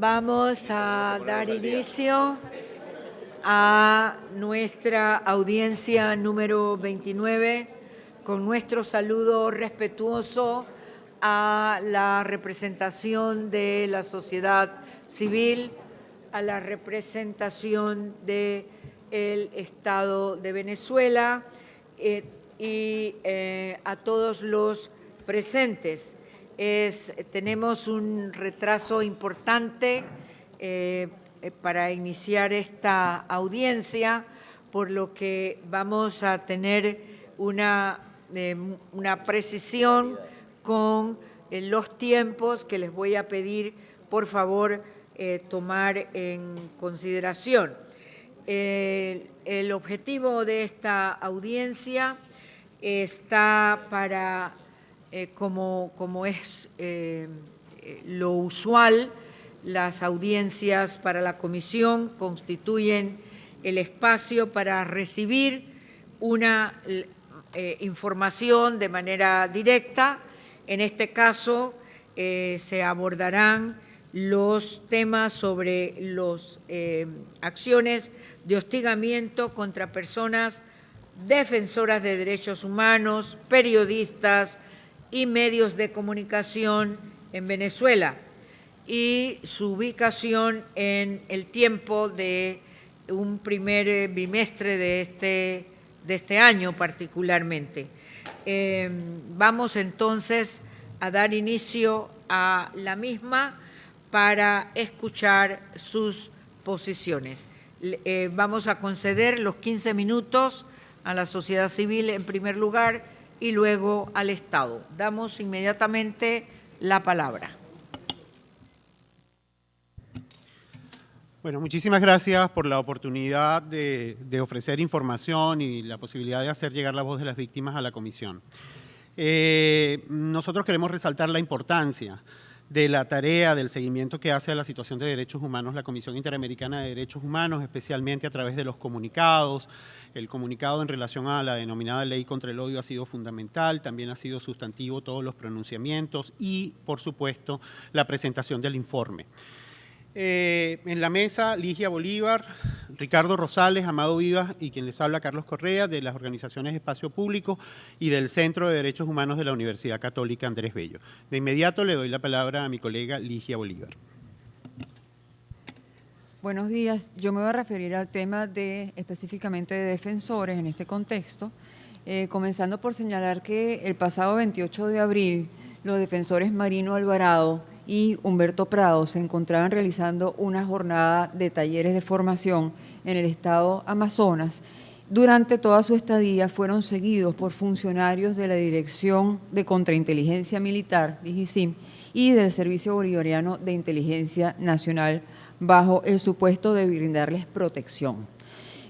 Vamos a dar inicio a nuestra audiencia número 29 con nuestro saludo respetuoso a la representación de la sociedad civil, a la representación del Estado de Venezuela y a todos los presentes. Tenemos un retraso importante para iniciar esta audiencia, por lo que vamos a tener una precisión con los tiempos que les voy a pedir, por favor, tomar en consideración. El objetivo de esta audiencia está para, como es lo usual, las audiencias para la comisión constituyen el espacio para recibir una información de manera directa. En este caso, se abordarán los temas sobre las acciones de hostigamiento contra personas defensoras de derechos humanos, periodistas y medios de comunicación en Venezuela y su ubicación en el tiempo de un primer bimestre de este año particularmente. Vamos entonces a dar inicio a la misma para escuchar sus posiciones. Vamos a conceder los 15 minutos a la sociedad civil en primer lugar y luego al Estado. Damos inmediatamente la palabra. Bueno, muchísimas gracias por la oportunidad de ofrecer información y la posibilidad de hacer llegar la voz de las víctimas a la comisión. Nosotros queremos resaltar la importancia de la tarea del seguimiento que hace a la situación de derechos humanos la Comisión Interamericana de Derechos Humanos, especialmente a través de los comunicados. El comunicado en relación a la denominada Ley contra el Odio ha sido fundamental, también ha sido sustantivo todos los pronunciamientos y, por supuesto, la presentación del informe. En la mesa, Ligia Bolívar, Ricardo Rosales, Amado Vivas y quien les habla, Carlos Correa, de las organizaciones Espacio Público y del Centro de Derechos Humanos de la Universidad Católica Andrés Bello. De inmediato le doy la palabra a mi colega Ligia Bolívar. Buenos días. Yo me voy a referir al tema específicamente de defensores en este contexto, comenzando por señalar que el pasado 28 de abril los defensores Marino Alvarado y Humberto Prado se encontraban realizando una jornada de talleres de formación en el estado Amazonas. Durante toda su estadía fueron seguidos por funcionarios de la Dirección de Contrainteligencia Militar, DIGISIM, y del Servicio Bolivariano de Inteligencia Nacional, bajo el supuesto de brindarles protección.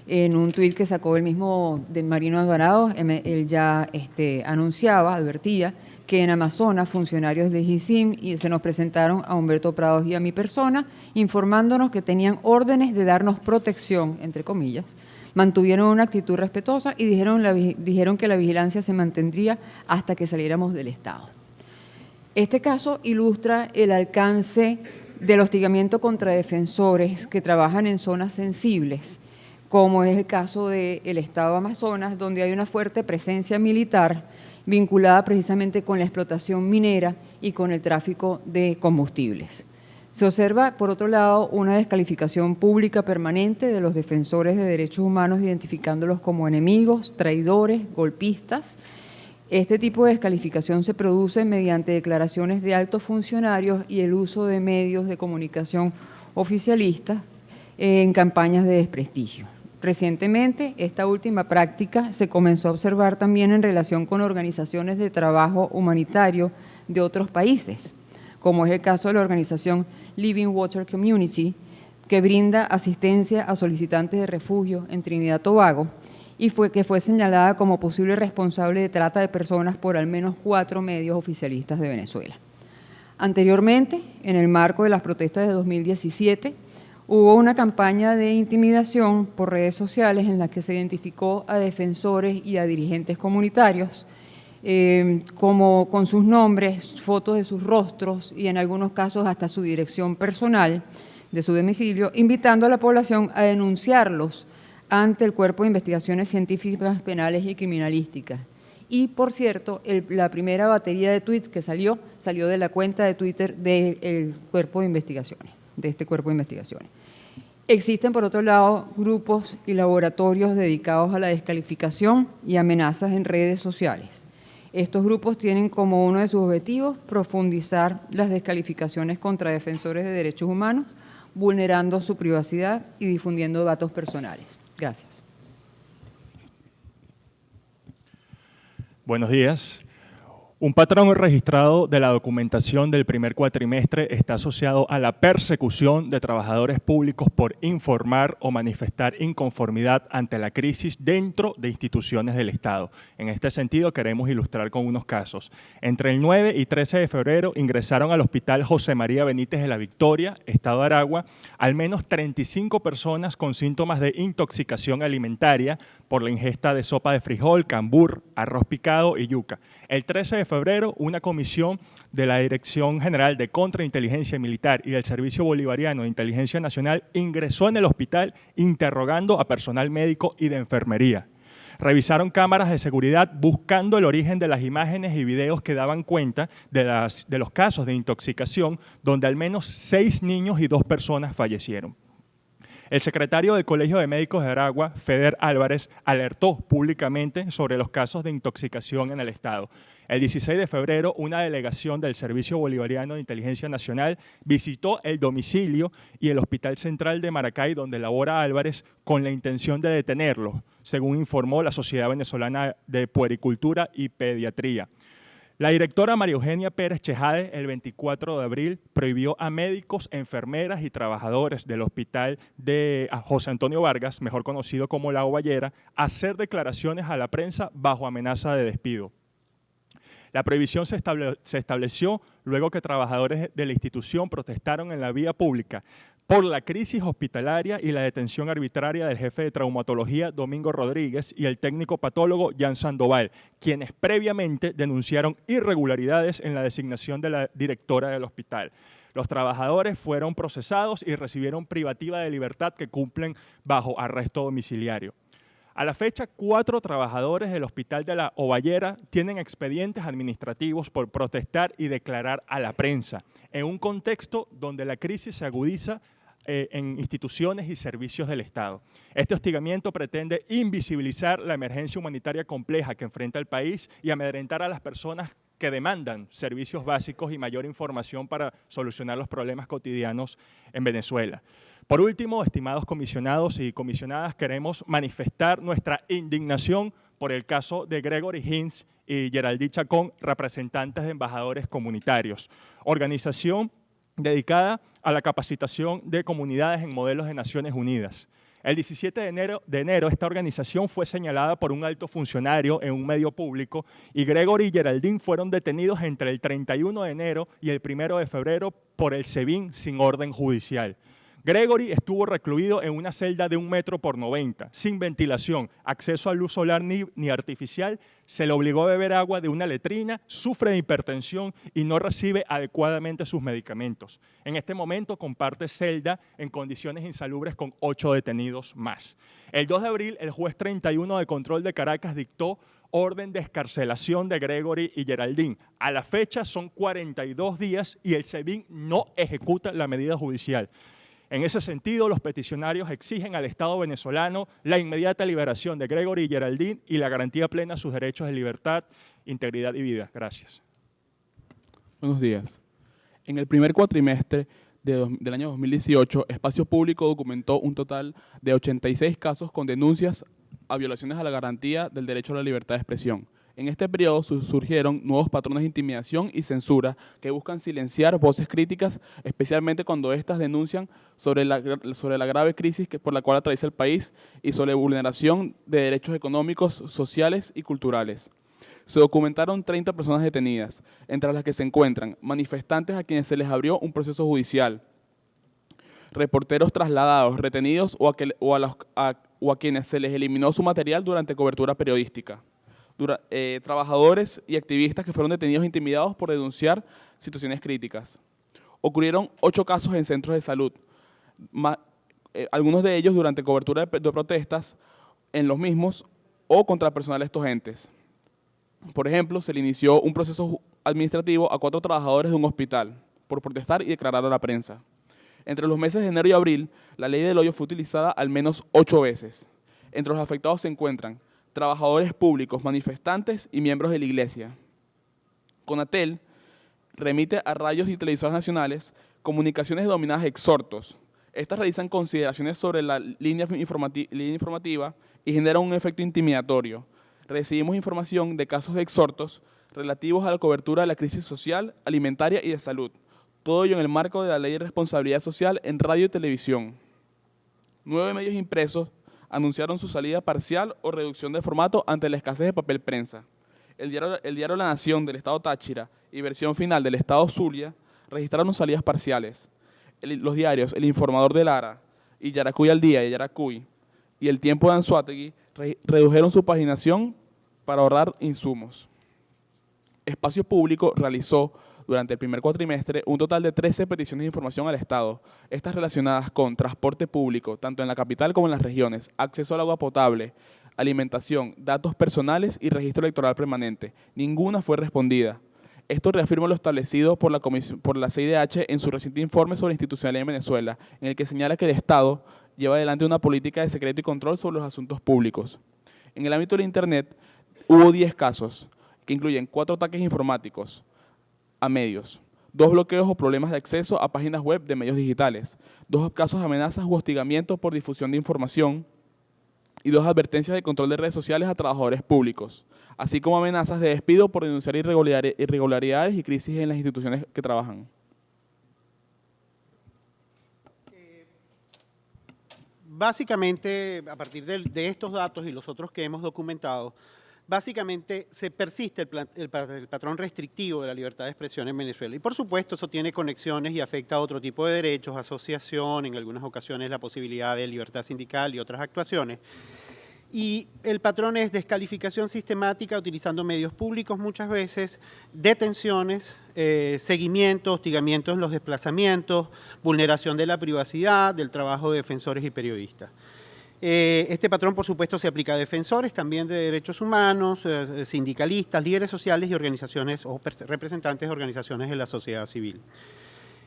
En un tuit que sacó el mismo de Marino Alvarado, él ya advertía que en Amazonas funcionarios de DIGISIM se nos presentaron a Humberto Prados y a mi persona, informándonos que tenían órdenes de darnos protección, entre comillas. Mantuvieron una actitud respetuosa y dijeron que la vigilancia se mantendría hasta que saliéramos del Estado. Este caso ilustra el alcance del hostigamiento contra defensores que trabajan en zonas sensibles, como es el caso del Estado Amazonas, donde hay una fuerte presencia militar vinculada precisamente con la explotación minera y con el tráfico de combustibles. Se observa, por otro lado, una descalificación pública permanente de los defensores de derechos humanos, identificándolos como enemigos, traidores, golpistas. Este tipo de descalificación se produce mediante declaraciones de altos funcionarios y el uso de medios de comunicación oficialistas en campañas de desprestigio. Recientemente, esta última práctica se comenzó a observar también en relación con organizaciones de trabajo humanitario de otros países, como es el caso de la organización Living Water Community, que brinda asistencia a solicitantes de refugio en Trinidad y Tobago, y que fue señalada como posible responsable de trata de personas por al menos 4 medios oficialistas de Venezuela. Anteriormente, en el marco de las protestas de 2017, hubo una campaña de intimidación por redes sociales en la que se identificó a defensores y a dirigentes comunitarios como con sus nombres, fotos de sus rostros y en algunos casos hasta su dirección personal de su domicilio, invitando a la población a denunciarlos ante el Cuerpo de Investigaciones Científicas, Penales y Criminalísticas. Y, por cierto, la primera batería de tweets que salió de la cuenta de Twitter del Cuerpo de Investigaciones, de este Cuerpo de Investigaciones. Existen, por otro lado, grupos y laboratorios dedicados a la descalificación y amenazas en redes sociales. Estos grupos tienen como uno de sus objetivos profundizar las descalificaciones contra defensores de derechos humanos, vulnerando su privacidad y difundiendo datos personales. Gracias. Buenos días. Un patrón registrado de la documentación del primer cuatrimestre está asociado a la persecución de trabajadores públicos por informar o manifestar inconformidad ante la crisis dentro de instituciones del Estado. En este sentido, queremos ilustrar con unos casos. Entre el 9 y 13 de febrero ingresaron al Hospital José María Benítez de la Victoria, Estado de Aragua, al menos 35 personas con síntomas de intoxicación alimentaria por la ingesta de sopa de frijol, cambur, arroz picado y yuca. El 13 de febrero, una comisión de la Dirección General de Contrainteligencia Militar y del Servicio Bolivariano de Inteligencia Nacional ingresó en el hospital interrogando a personal médico y de enfermería. Revisaron cámaras de seguridad buscando el origen de las imágenes y videos que daban cuenta de los casos de intoxicación, donde al menos 6 niños y 2 personas fallecieron. El secretario del Colegio de Médicos de Aragua, Feder Álvarez, alertó públicamente sobre los casos de intoxicación en el Estado. El 16 de febrero, una delegación del Servicio Bolivariano de Inteligencia Nacional visitó el domicilio y el Hospital Central de Maracay, donde labora Álvarez, con la intención de detenerlo, según informó la Sociedad Venezolana de Puericultura y Pediatría. La directora María Eugenia Pérez Chejade, el 24 de abril, prohibió a médicos, enfermeras y trabajadores del hospital de José Antonio Vargas, mejor conocido como La Ovallera, hacer declaraciones a la prensa bajo amenaza de despido. La prohibición se estableció luego que trabajadores de la institución protestaron en la vía pública por la crisis hospitalaria y la detención arbitraria del jefe de traumatología Domingo Rodríguez y el técnico patólogo Jan Sandoval, quienes previamente denunciaron irregularidades en la designación de la directora del hospital. Los trabajadores fueron procesados y recibieron privativa de libertad que cumplen bajo arresto domiciliario. A la fecha, 4 trabajadores del Hospital de La Ovallera tienen expedientes administrativos por protestar y declarar a la prensa, en un contexto donde la crisis se agudiza en instituciones y servicios del Estado. Este hostigamiento pretende invisibilizar la emergencia humanitaria compleja que enfrenta el país y amedrentar a las personas que demandan servicios básicos y mayor información para solucionar los problemas cotidianos en Venezuela. Por último, estimados comisionados y comisionadas, queremos manifestar nuestra indignación por el caso de Gregory Hines y Geraldine Chacón, representantes de embajadores comunitarios, organización dedicada a la capacitación de comunidades en modelos de Naciones Unidas. El 17 de enero esta organización fue señalada por un alto funcionario en un medio público y Gregory y Geraldine fueron detenidos entre el 31 de enero y el 1 de febrero por el SEBIN sin orden judicial. Gregory estuvo recluido en una celda de 1 metro por 90, sin ventilación, acceso a luz solar ni artificial, se le obligó a beber agua de una letrina, sufre de hipertensión y no recibe adecuadamente sus medicamentos. En este momento comparte celda en condiciones insalubres con 8 detenidos más. El 2 de abril, el juez 31 de control de Caracas dictó orden de excarcelación de Gregory y Geraldine. A la fecha son 42 días y el SEBIN no ejecuta la medida judicial. En ese sentido, los peticionarios exigen al Estado venezolano la inmediata liberación de Gregory y Geraldine y la garantía plena de sus derechos de libertad, integridad y vida. Gracias. Buenos días. En el primer cuatrimestre del año 2018, Espacio Público documentó un total de 86 casos con denuncias a violaciones a la garantía del derecho a la libertad de expresión. En este periodo surgieron nuevos patrones de intimidación y censura que buscan silenciar voces críticas, especialmente cuando éstas denuncian sobre la grave crisis por la cual atraviesa el país y sobre vulneración de derechos económicos, sociales y culturales. Se documentaron 30 personas detenidas, entre las que se encuentran manifestantes a quienes se les abrió un proceso judicial, reporteros trasladados, retenidos o a quienes se les eliminó su material durante cobertura periodística, trabajadores y activistas que fueron detenidos e intimidados por denunciar situaciones críticas. Ocurrieron 8 casos en centros de salud, algunos de ellos durante cobertura de protestas en los mismos o contra personal de estos entes. Por ejemplo, se le inició un proceso administrativo a 4 trabajadores de un hospital por protestar y declarar a la prensa. Entre los meses de enero y abril, la ley del hoyo fue utilizada al menos 8 veces. Entre los afectados se encuentran trabajadores públicos, manifestantes y miembros de la Iglesia. Conatel remite a radios y televisoras nacionales comunicaciones denominadas exhortos. Estas realizan consideraciones sobre la línea informativa y generan un efecto intimidatorio. Recibimos información de casos de exhortos relativos a la cobertura de la crisis social, alimentaria y de salud. Todo ello en el marco de la Ley de Responsabilidad Social en Radio y Televisión. 9 medios impresos anunciaron su salida parcial o reducción de formato ante la escasez de papel prensa. El diario La Nación del Estado Táchira y Versión Final del Estado Zulia registraron salidas parciales. Los diarios El Informador de Lara y Yaracuy al Día y Yaracuy y El Tiempo de Anzoátegui redujeron su paginación para ahorrar insumos. Espacio Público realizó durante el primer cuatrimestre un total de 13 peticiones de información al Estado, estas relacionadas con transporte público, tanto en la capital como en las regiones, acceso al agua potable, alimentación, datos personales y registro electoral permanente. Ninguna fue respondida. Esto reafirma lo establecido por la CIDH en su reciente informe sobre institucionalidad en Venezuela, en el que señala que el Estado lleva adelante una política de secreto y control sobre los asuntos públicos. En el ámbito de Internet hubo 10 casos, que incluyen 4 ataques informáticos a medios, 2 bloqueos o problemas de acceso a páginas web de medios digitales, 2 casos de amenazas u hostigamiento por difusión de información y 2 advertencias de control de redes sociales a trabajadores públicos, así como amenazas de despido por denunciar irregularidades y crisis en las instituciones que trabajan. Básicamente, a partir de estos datos y los otros que hemos documentado, básicamente se persiste el patrón restrictivo de la libertad de expresión en Venezuela. Y por supuesto eso tiene conexiones y afecta a otro tipo de derechos, asociación, en algunas ocasiones la posibilidad de libertad sindical y otras actuaciones. Y el patrón es descalificación sistemática utilizando medios públicos muchas veces, detenciones, seguimiento, hostigamiento en los desplazamientos, vulneración de la privacidad, del trabajo de defensores y periodistas. Este patrón, por supuesto, se aplica a defensores también de derechos humanos, sindicalistas, líderes sociales y organizaciones o representantes de organizaciones de la sociedad civil.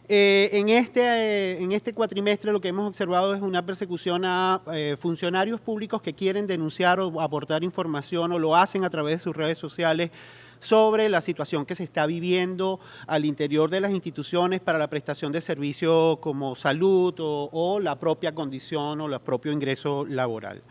En este cuatrimestre lo que hemos observado es una persecución a funcionarios públicos que quieren denunciar o aportar información o lo hacen a través de sus redes sociales sobre la situación que se está viviendo al interior de las instituciones para la prestación de servicios como salud o la propia condición o el propio ingreso laboral.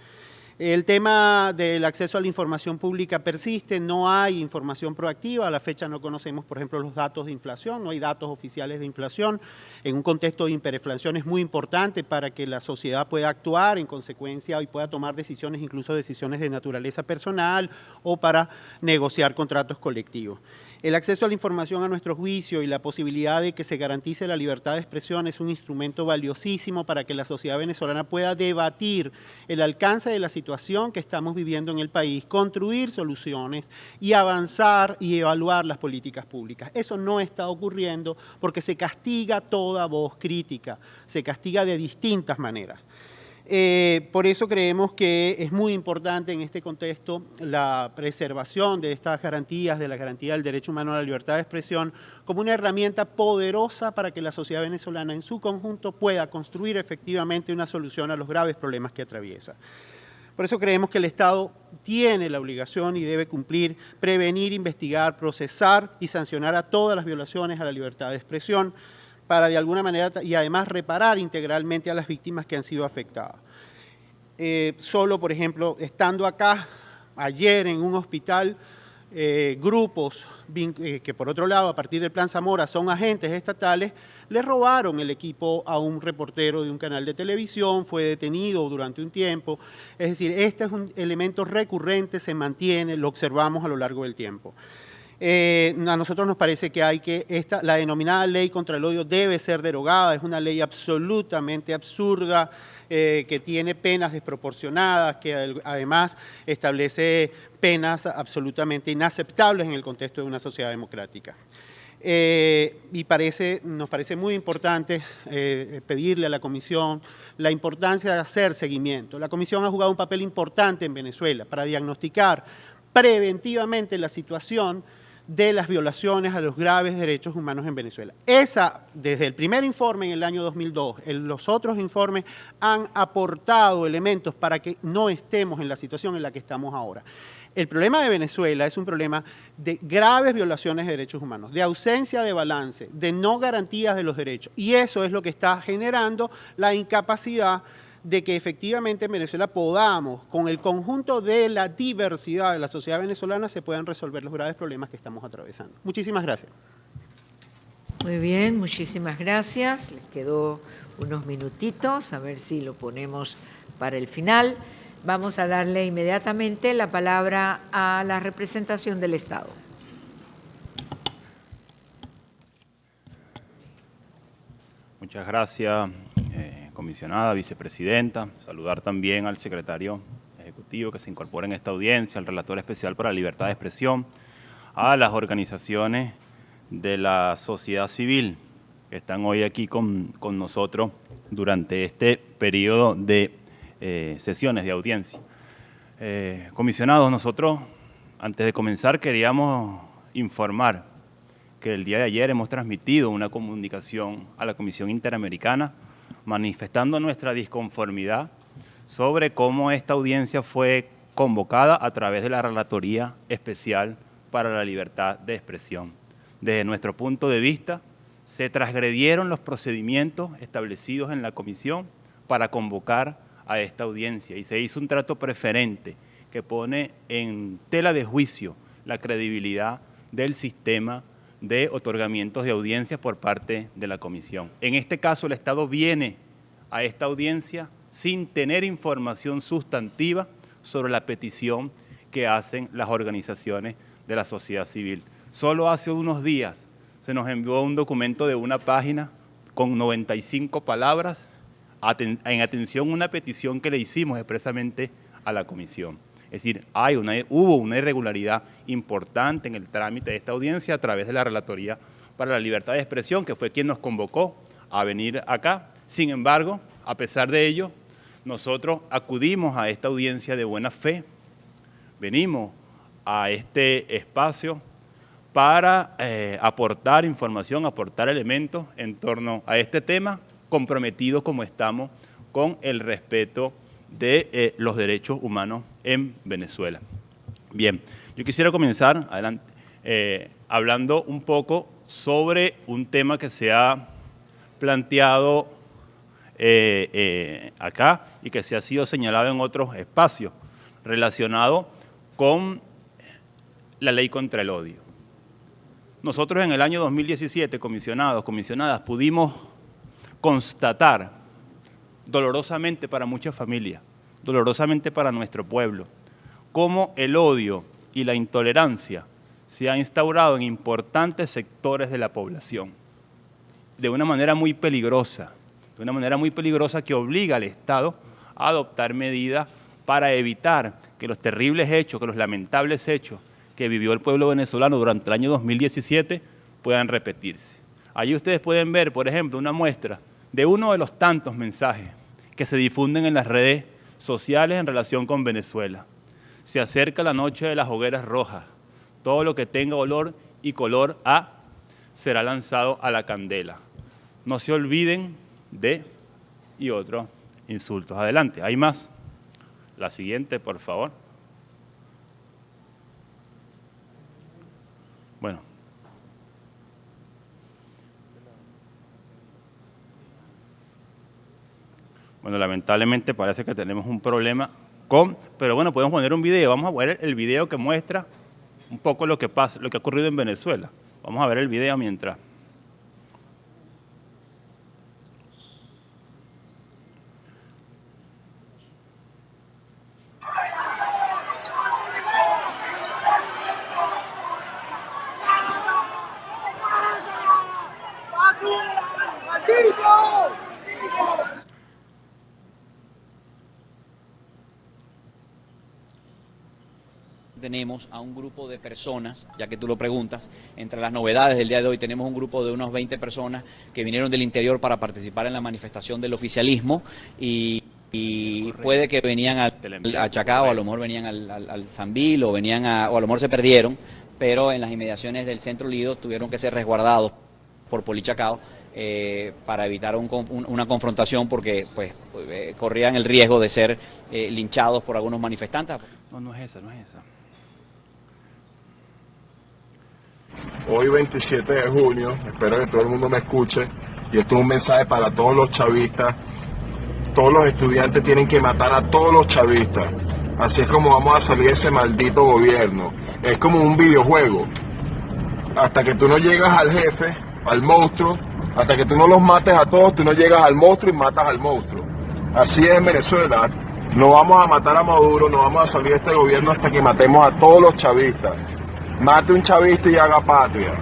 El tema del acceso a la información pública persiste, no hay información proactiva, a la fecha no conocemos, por ejemplo, los datos de inflación, no hay datos oficiales de inflación. En un contexto de hiperinflación es muy importante para que la sociedad pueda actuar en consecuencia y pueda tomar decisiones, incluso decisiones de naturaleza personal o para negociar contratos colectivos. El acceso a la información a nuestro juicio y la posibilidad de que se garantice la libertad de expresión es un instrumento valiosísimo para que la sociedad venezolana pueda debatir el alcance de la situación que estamos viviendo en el país, construir soluciones y avanzar y evaluar las políticas públicas. Eso no está ocurriendo porque se castiga toda voz crítica, se castiga de distintas maneras. Por eso creemos que es muy importante en este contexto la preservación de estas garantías, de la garantía del derecho humano a la libertad de expresión, como una herramienta poderosa para que la sociedad venezolana en su conjunto pueda construir efectivamente una solución a los graves problemas que atraviesa. Por eso creemos que el Estado tiene la obligación y debe cumplir, prevenir, investigar, procesar y sancionar a todas las violaciones a la libertad de expresión, para de alguna manera y además reparar integralmente a las víctimas que han sido afectadas. Solo, por ejemplo, estando acá ayer en un hospital, grupos que por otro lado a partir del Plan Zamora son agentes estatales, le robaron el equipo a un reportero de un canal de televisión, fue detenido durante un tiempo. Es decir, este es un elemento recurrente, se mantiene, lo observamos a lo largo del tiempo. A nosotros nos parece que la denominada ley contra el odio debe ser derogada, es una ley absolutamente absurda, que tiene penas desproporcionadas, que además establece penas absolutamente inaceptables en el contexto de una sociedad democrática. Y nos parece muy importante pedirle a la Comisión la importancia de hacer seguimiento. La Comisión ha jugado un papel importante en Venezuela para diagnosticar preventivamente la situación de las violaciones a los graves derechos humanos en Venezuela. Desde el primer informe en el año 2002, los otros informes han aportado elementos para que no estemos en la situación en la que estamos ahora. El problema de Venezuela es un problema de graves violaciones de derechos humanos, de ausencia de balance, de no garantías de los derechos. Y eso es lo que está generando la incapacidad de que efectivamente en Venezuela podamos, con el conjunto de la diversidad de la sociedad venezolana, se puedan resolver los graves problemas que estamos atravesando. Muchísimas gracias. Muy bien, muchísimas gracias. Les quedó unos minutitos, a ver si lo ponemos para el final. Vamos a darle inmediatamente la palabra a la representación del Estado. Muchas gracias, comisionada, vicepresidenta. Saludar también al secretario ejecutivo que se incorpora en esta audiencia, al relator especial para la libertad de expresión, a las organizaciones de la sociedad civil que están hoy aquí con nosotros durante este periodo de sesiones de audiencia. Comisionados, nosotros antes de comenzar queríamos informar que el día de ayer hemos transmitido una comunicación a la Comisión Interamericana manifestando nuestra disconformidad sobre cómo esta audiencia fue convocada a través de la Relatoría Especial para la Libertad de Expresión. Desde nuestro punto de vista, se transgredieron los procedimientos establecidos en la Comisión para convocar a esta audiencia y se hizo un trato preferente que pone en tela de juicio la credibilidad del sistema de otorgamientos de audiencias por parte de la Comisión. En este caso, el Estado viene a esta audiencia sin tener información sustantiva sobre la petición que hacen las organizaciones de la sociedad civil. Solo hace unos días se nos envió un documento de una página con 95 palabras en atención a una petición que le hicimos expresamente a la Comisión. Es decir, hubo una irregularidad importante en el trámite de esta audiencia a través de la Relatoría para la Libertad de Expresión, que fue quien nos convocó a venir acá. Sin embargo, a pesar de ello, nosotros acudimos a esta audiencia de buena fe, venimos a este espacio para aportar información, aportar elementos en torno a este tema, comprometidos como estamos con el respeto de los derechos humanos en Venezuela. Bien, yo quisiera comenzar hablando un poco sobre un tema que se ha planteado acá y que se ha sido señalado en otros espacios relacionado con la ley contra el odio. Nosotros en el año 2017, comisionadas, pudimos constatar dolorosamente para muchas familias, dolorosamente para nuestro pueblo, cómo el odio y la intolerancia se han instaurado en importantes sectores de la población, de una manera muy peligrosa que obliga al Estado a adoptar medidas para evitar que los terribles hechos, que los lamentables hechos que vivió el pueblo venezolano durante el año 2017 puedan repetirse. Allí ustedes pueden ver, por ejemplo, una muestra de uno de los tantos mensajes que se difunden en las redes sociales en relación con Venezuela. Se acerca la noche de las hogueras rojas. Todo lo que tenga olor y color A será lanzado a la candela. No se olviden de y otros insultos. Adelante, hay más. La siguiente, por favor. Bueno, lamentablemente parece que tenemos un problema pero bueno, podemos poner un video. Vamos a ver el video que muestra un poco lo que pasa, lo que ha ocurrido en Venezuela. Vamos a ver el video mientras. tenemos a un grupo de personas, ya que tú lo preguntas, entre las novedades del día de hoy tenemos un grupo de unos 20 personas que vinieron del interior para participar en la manifestación del oficialismo y puede que venían a Chacao, a lo mejor venían al Sambil o venían o a lo mejor se perdieron, pero en las inmediaciones del Centro Lido tuvieron que ser resguardados por Polichacao para evitar una confrontación porque pues corrían el riesgo de ser linchados por algunos manifestantes. No es esa, no es esa. Hoy 27 de junio, espero que todo el mundo me escuche, y esto es un mensaje para todos los chavistas. Todos los estudiantes tienen que matar a todos los chavistas. Así es como vamos a salir de ese maldito gobierno. Es como un videojuego. Hasta que tú no llegas al jefe, al monstruo, hasta que tú no los mates a todos, tú no llegas al monstruo y matas al monstruo. Así es en Venezuela. No vamos a matar a Maduro, no vamos a salir de este gobierno hasta que matemos a todos los chavistas. Mate un chavista y haga patria.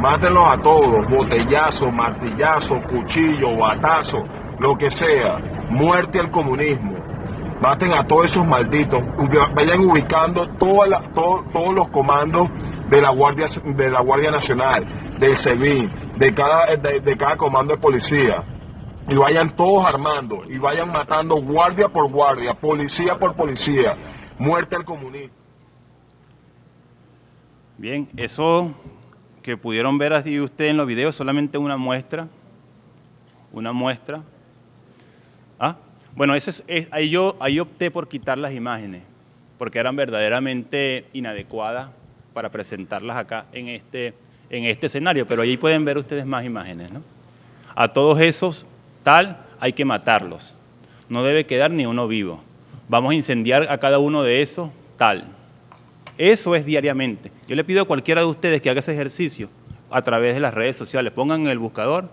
Mátenlos a todos, botellazo, martillazo, cuchillo, batazo, lo que sea. Muerte al comunismo. Maten a todos esos malditos. Vayan ubicando todos los comandos de la Guardia Nacional, del SEBIN, de cada comando de policía. Y vayan todos armando, y vayan matando guardia por guardia, policía por policía. Muerte al comunismo. Bien, eso que pudieron ver así ustedes en los videos, solamente una muestra. Bueno, ahí opté por quitar las imágenes, porque eran verdaderamente inadecuadas para presentarlas acá en este escenario, pero ahí pueden ver ustedes más imágenes, ¿no? A todos esos, hay que matarlos. No debe quedar ni uno vivo. Vamos a incendiar a cada uno de esos, Eso es diariamente. Yo le pido a cualquiera de ustedes que haga ese ejercicio a través de las redes sociales. Pongan en el buscador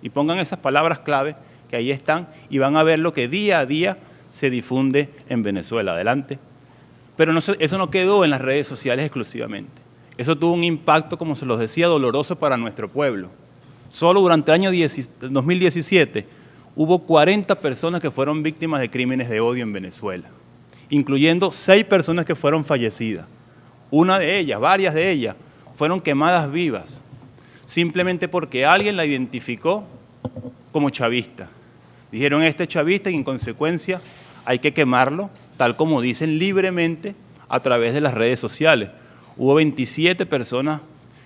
y pongan esas palabras clave que ahí están y van a ver lo que día a día se difunde en Venezuela. Adelante. Pero eso no quedó en las redes sociales exclusivamente. Eso tuvo un impacto, como se los decía, doloroso para nuestro pueblo. Solo durante el año 2017 hubo 40 personas que fueron víctimas de crímenes de odio en Venezuela, incluyendo 6 personas que fueron fallecidas. Varias de ellas, fueron quemadas vivas, simplemente porque alguien la identificó como chavista. Dijeron, este es chavista y en consecuencia hay que quemarlo, tal como dicen libremente a través de las redes sociales. Hubo 27 personas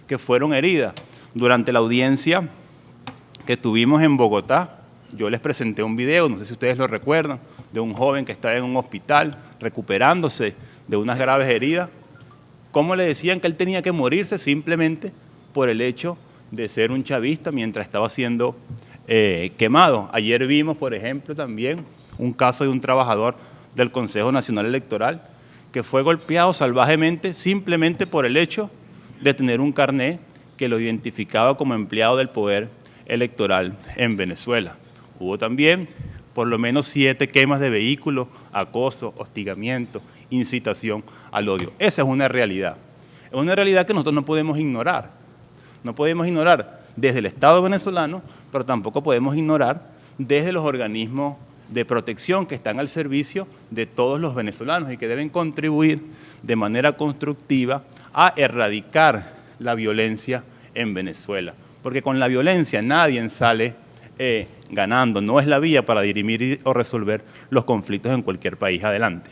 que fueron heridas. Durante la audiencia que tuvimos en Bogotá, yo les presenté un video, no sé si ustedes lo recuerdan, de un joven que estaba en un hospital recuperándose de unas graves heridas. ¿Cómo le decían que él tenía que morirse? Simplemente por el hecho de ser un chavista mientras estaba siendo quemado. Ayer vimos, por ejemplo, también un caso de un trabajador del Consejo Nacional Electoral que fue golpeado salvajemente simplemente por el hecho de tener un carné que lo identificaba como empleado del poder electoral en Venezuela. Hubo también por lo menos 7 quemas de vehículos, acoso, hostigamiento, incitación al odio. Esa es una realidad. Es una realidad que nosotros no podemos ignorar. No podemos ignorar desde el Estado venezolano, pero tampoco podemos ignorar desde los organismos de protección que están al servicio de todos los venezolanos y que deben contribuir de manera constructiva a erradicar la violencia en Venezuela. Porque con la violencia nadie sale ganando, no es la vía para dirimir o resolver los conflictos en cualquier país. Adelante.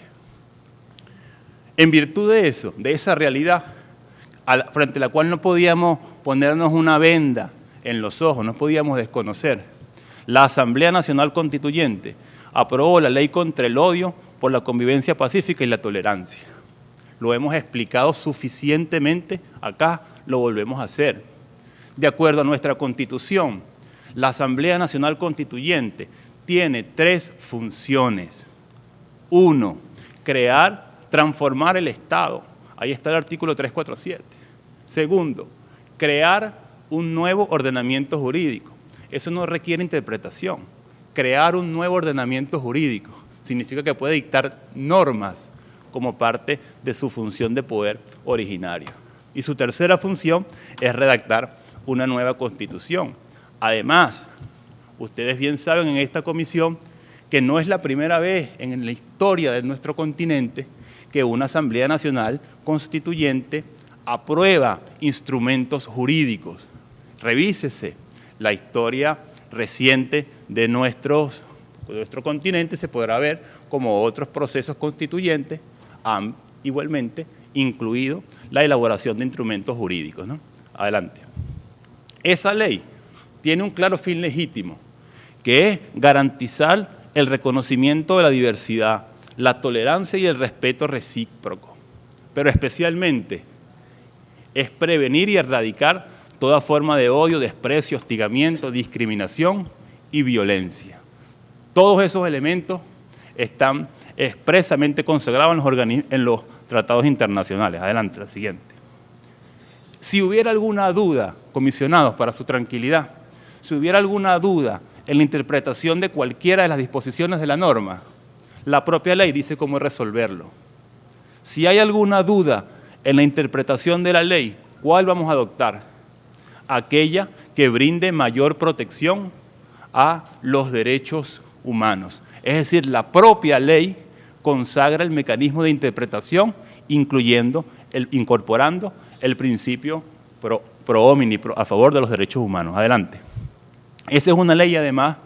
En virtud de eso, de esa realidad, frente a la cual no podíamos ponernos una venda en los ojos, no podíamos desconocer, la Asamblea Nacional Constituyente aprobó la ley contra el odio por la convivencia pacífica y la tolerancia. Lo hemos explicado suficientemente, acá lo volvemos a hacer. De acuerdo a nuestra Constitución, la Asamblea Nacional Constituyente tiene 3 funciones. 1, transformar el Estado. Ahí está el artículo 347. 2, crear un nuevo ordenamiento jurídico. Eso no requiere interpretación. Crear un nuevo ordenamiento jurídico significa que puede dictar normas como parte de su función de poder originario. Y su tercera función es redactar una nueva constitución. Además, ustedes bien saben en esta comisión que no es la primera vez en la historia de nuestro continente que una Asamblea Nacional Constituyente aprueba instrumentos jurídicos. Revísese la historia reciente de nuestro continente, se podrá ver como otros procesos constituyentes han igualmente incluido la elaboración de instrumentos jurídicos, ¿no? Adelante. Esa ley tiene un claro fin legítimo, que es garantizar el reconocimiento de la diversidad, la tolerancia y el respeto recíproco, pero especialmente es prevenir y erradicar toda forma de odio, desprecio, hostigamiento, discriminación y violencia. Todos esos elementos están expresamente consagrados en los tratados internacionales. Adelante, la siguiente. Si hubiera alguna duda, comisionados, para su tranquilidad, si hubiera alguna duda en la interpretación de cualquiera de las disposiciones de la norma, la propia ley dice cómo resolverlo. Si hay alguna duda en la interpretación de la ley, ¿cuál vamos a adoptar? Aquella que brinde mayor protección a los derechos humanos. Es decir, la propia ley consagra el mecanismo de interpretación, incorporando el principio pro homini, a favor de los derechos humanos. Adelante. Esa es una ley, además,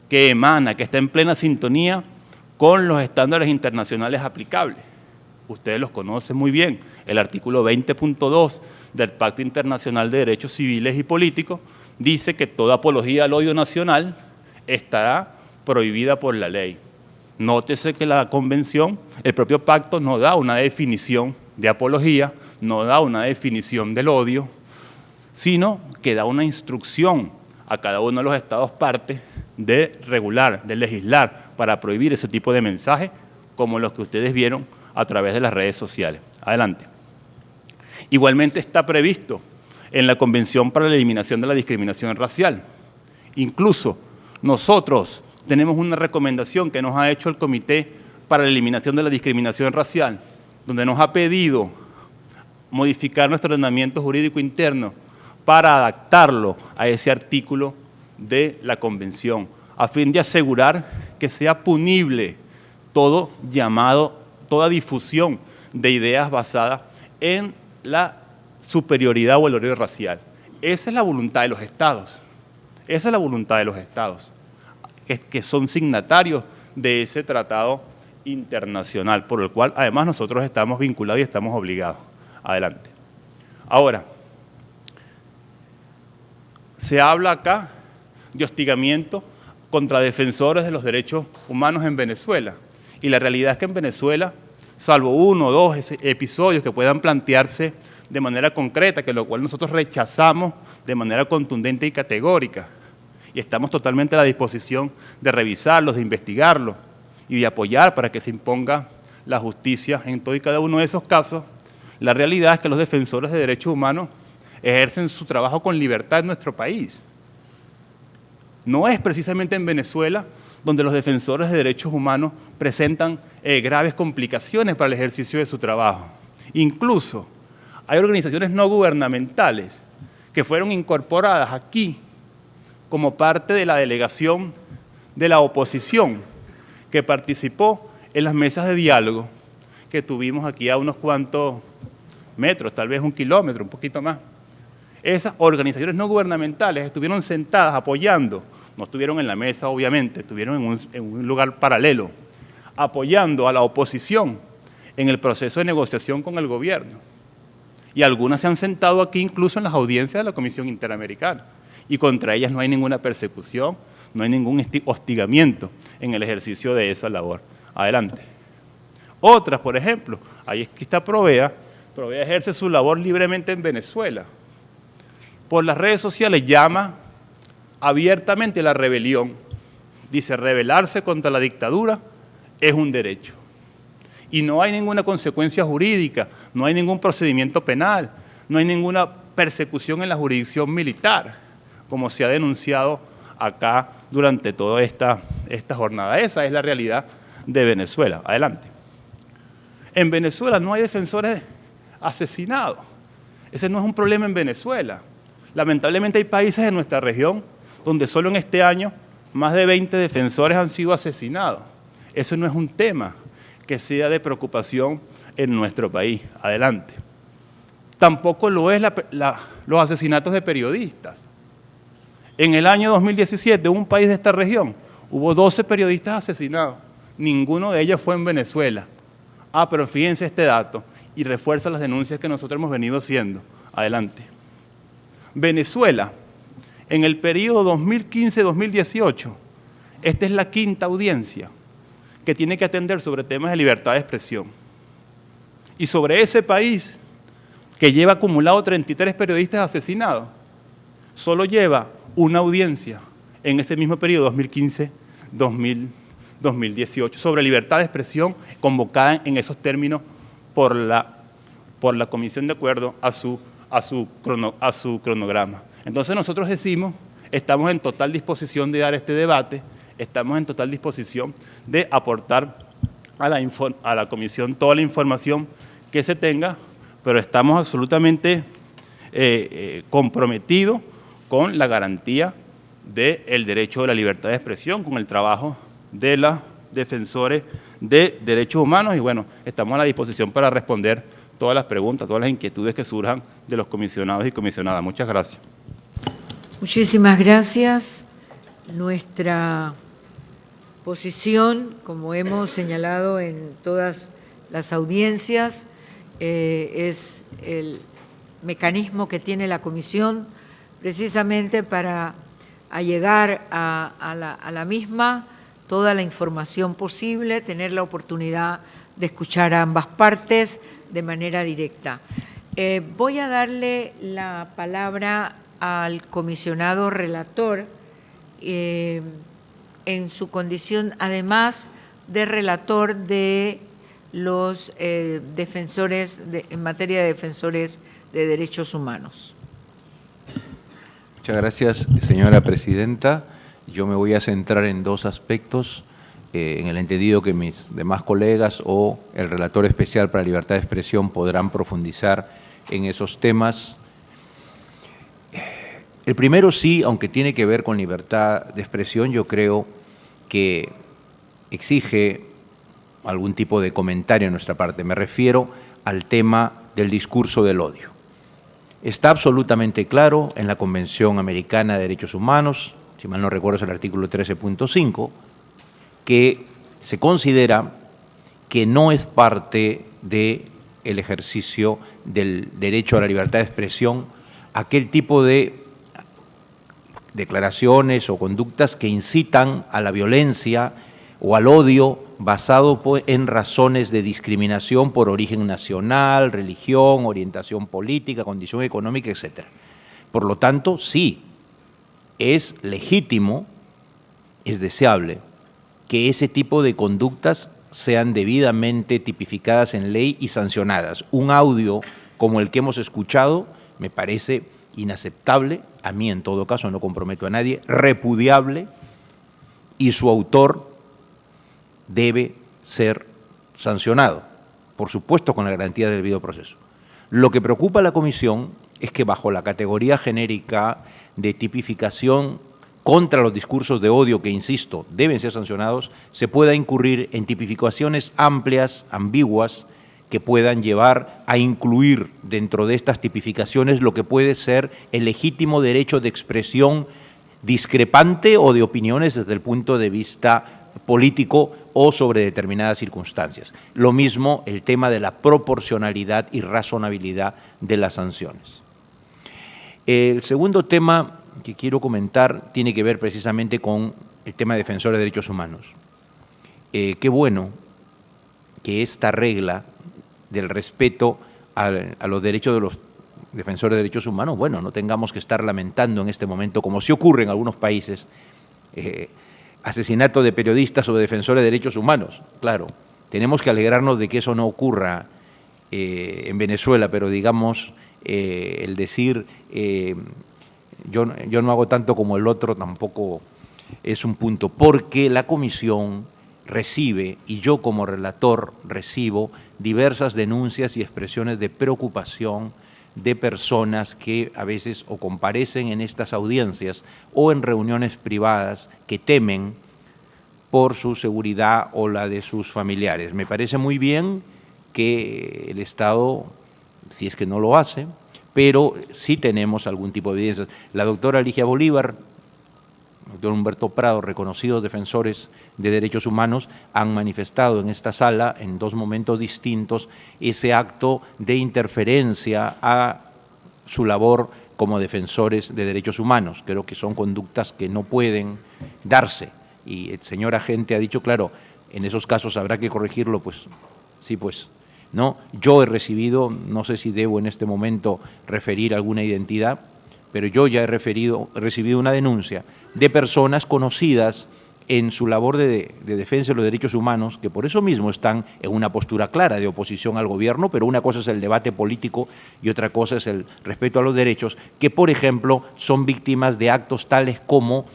que emana, que está en plena sintonía con los estándares internacionales aplicables. Ustedes los conocen muy bien. El artículo 20.2 del Pacto Internacional de Derechos Civiles y Políticos dice que toda apología al odio nacional estará prohibida por la ley. Nótese que la convención, el propio pacto, no da una definición de apología, no da una definición del odio, sino que da una instrucción a cada uno de los estados partes de regular, de legislar para prohibir ese tipo de mensajes como los que ustedes vieron a través de las redes sociales. Adelante. Igualmente está previsto en la Convención para la Eliminación de la Discriminación Racial. Incluso nosotros tenemos una recomendación que nos ha hecho el Comité para la Eliminación de la Discriminación Racial, donde nos ha pedido modificar nuestro ordenamiento jurídico interno para adaptarlo a ese artículo de la Convención, a fin de asegurar que sea punible todo llamado, toda difusión de ideas basadas en la superioridad o el odio racial. Esa es la voluntad de los estados. Esa es la voluntad de los estados, que son signatarios de ese tratado internacional, por el cual además nosotros estamos vinculados y estamos obligados. Adelante. Ahora, se habla acá de hostigamiento contra defensores de los derechos humanos en Venezuela, y la realidad es que en Venezuela, salvo 1 o 2 episodios que puedan plantearse de manera concreta, que lo cual nosotros rechazamos de manera contundente y categórica, y estamos totalmente a la disposición de revisarlos, de investigarlos y de apoyar para que se imponga la justicia en todo y cada uno de esos casos. La realidad es que los defensores de derechos humanos ejercen su trabajo con libertad en nuestro país. No es precisamente en Venezuela donde los defensores de derechos humanos presentan graves complicaciones para el ejercicio de su trabajo. Incluso hay organizaciones no gubernamentales que fueron incorporadas aquí como parte de la delegación de la oposición que participó en las mesas de diálogo que tuvimos aquí a unos cuantos metros, tal vez 1 kilómetro, un poquito más. Esas organizaciones no gubernamentales estuvieron sentadas apoyando, no estuvieron en la mesa obviamente, estuvieron en un lugar paralelo, apoyando a la oposición en el proceso de negociación con el gobierno. Y algunas se han sentado aquí incluso en las audiencias de la Comisión Interamericana, y contra ellas no hay ninguna persecución, no hay ningún hostigamiento en el ejercicio de esa labor. Adelante. Otras, por ejemplo, ahí es que está Provea ejerce su labor libremente en Venezuela. Por las redes sociales llama abiertamente a la rebelión. Dice, rebelarse contra la dictadura es un derecho. Y no hay ninguna consecuencia jurídica, no hay ningún procedimiento penal, no hay ninguna persecución en la jurisdicción militar, como se ha denunciado acá durante toda esta jornada. Esa es la realidad de Venezuela. Adelante. En Venezuela no hay defensores asesinados. Ese no es un problema en Venezuela. Lamentablemente hay países en nuestra región donde solo en este año más de 20 defensores han sido asesinados. Eso no es un tema que sea de preocupación en nuestro país. Adelante. Tampoco lo es los asesinatos de periodistas. En el año 2017, un país de esta región, hubo 12 periodistas asesinados. Ninguno de ellos fue en Venezuela. Pero fíjense este dato y refuerza las denuncias que nosotros hemos venido haciendo. Adelante. Venezuela, en el periodo 2015-2018, esta es la quinta audiencia que tiene que atender sobre temas de libertad de expresión. Y sobre ese país, que lleva acumulado 33 periodistas asesinados, solo lleva una audiencia en ese mismo periodo 2015-2018 sobre libertad de expresión convocada en esos términos por la comisión de acuerdo a su cronograma. Entonces nosotros decimos, estamos en total disposición de dar este debate, estamos en total disposición de aportar a la comisión toda la información que se tenga, pero estamos absolutamente comprometidos con la garantía del derecho de la libertad de expresión, con el trabajo de los defensores de derechos humanos y bueno, estamos a la disposición para responder todas las preguntas, todas las inquietudes que surjan de los comisionados y comisionadas. Muchas gracias. Muchísimas gracias. Nuestra posición, como hemos señalado en todas las audiencias, es el mecanismo que tiene la comisión precisamente para allegar a la misma toda la información posible, tener la oportunidad de escuchar a ambas partes de manera directa. Voy a darle la palabra al comisionado relator en su condición, además de relator de los defensores en materia de defensores de derechos humanos. Muchas gracias, señora presidenta. Yo me voy a centrar en dos aspectos, en el entendido que mis demás colegas o el relator especial para libertad de expresión podrán profundizar en esos temas. El primero sí, aunque tiene que ver con libertad de expresión, yo creo que exige algún tipo de comentario en nuestra parte. Me refiero al tema del discurso del odio. Está absolutamente claro en la Convención Americana de Derechos Humanos, si mal no recuerdo es el artículo 13.5, que se considera que no es parte del ejercicio del derecho a la libertad de expresión aquel tipo de declaraciones o conductas que incitan a la violencia o al odio basado en razones de discriminación por origen nacional, religión, orientación política, condición económica, etc. Por lo tanto, sí, es legítimo, es deseable que ese tipo de conductas sean debidamente tipificadas en ley y sancionadas. Un audio como el que hemos escuchado me parece inaceptable, a mí en todo caso no comprometo a nadie, repudiable, y su autor debe ser sancionado, por supuesto con la garantía del debido proceso. Lo que preocupa a la Comisión es que bajo la categoría genérica de tipificación contra los discursos de odio, que insisto, deben ser sancionados, se pueda incurrir en tipificaciones amplias, ambiguas, que puedan llevar a incluir dentro de estas tipificaciones lo que puede ser el legítimo derecho de expresión discrepante o de opiniones desde el punto de vista político o sobre determinadas circunstancias. Lo mismo el tema de la proporcionalidad y razonabilidad de las sanciones. El segundo tema que quiero comentar tiene que ver precisamente con el tema de defensores de derechos humanos. Qué bueno que esta regla del respeto a los derechos de los defensores de derechos humanos, bueno, no tengamos que estar lamentando en este momento, como sí ocurre en algunos países, asesinato de periodistas o de defensores de derechos humanos. Claro, tenemos que alegrarnos de que eso no ocurra en Venezuela, pero digamos, el decir yo no hago tanto como el otro tampoco es un punto, porque la Comisión recibe, y yo como relator recibo, diversas denuncias y expresiones de preocupación de personas que a veces o comparecen en estas audiencias o en reuniones privadas que temen por su seguridad o la de sus familiares. Me parece muy bien que el Estado, si es que no lo hace, pero sí tenemos algún tipo de evidencias. La doctora Ligia Bolívar, el doctor Humberto Prado, reconocidos defensores de derechos humanos, han manifestado en esta sala, en dos momentos distintos, ese acto de interferencia a su labor como defensores de derechos humanos. Creo que son conductas que no pueden darse. Y el señor agente ha dicho, claro, en esos casos habrá que corregirlo, pues sí, pues no. Yo he recibido, no sé si debo en este momento referir alguna identidad, pero yo ya he recibido una denuncia de personas conocidas en su labor de defensa de los derechos humanos, que por eso mismo están en una postura clara de oposición al gobierno, pero una cosa es el debate político y otra cosa es el respeto a los derechos, que por ejemplo son víctimas de actos tales como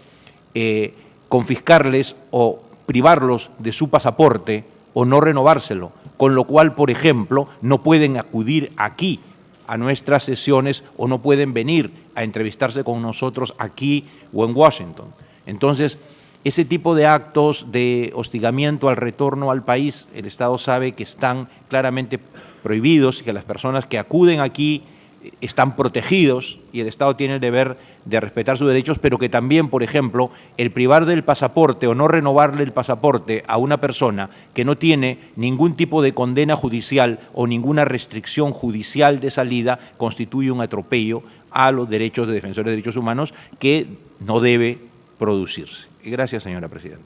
confiscarles o privarlos de su pasaporte o no renovárselo, con lo cual, por ejemplo, no pueden acudir aquí a nuestras sesiones o no pueden venir a entrevistarse con nosotros aquí o en Washington. Entonces, ese tipo de actos de hostigamiento al retorno al país, el Estado sabe que están claramente prohibidos y que las personas que acuden aquí están protegidos y el Estado tiene el deber de respetar sus derechos, pero que también, por ejemplo, el privar del pasaporte o no renovarle el pasaporte a una persona que no tiene ningún tipo de condena judicial o ninguna restricción judicial de salida constituye un atropello a los derechos de defensores de derechos humanos que no debe producirse. Gracias, señora presidenta.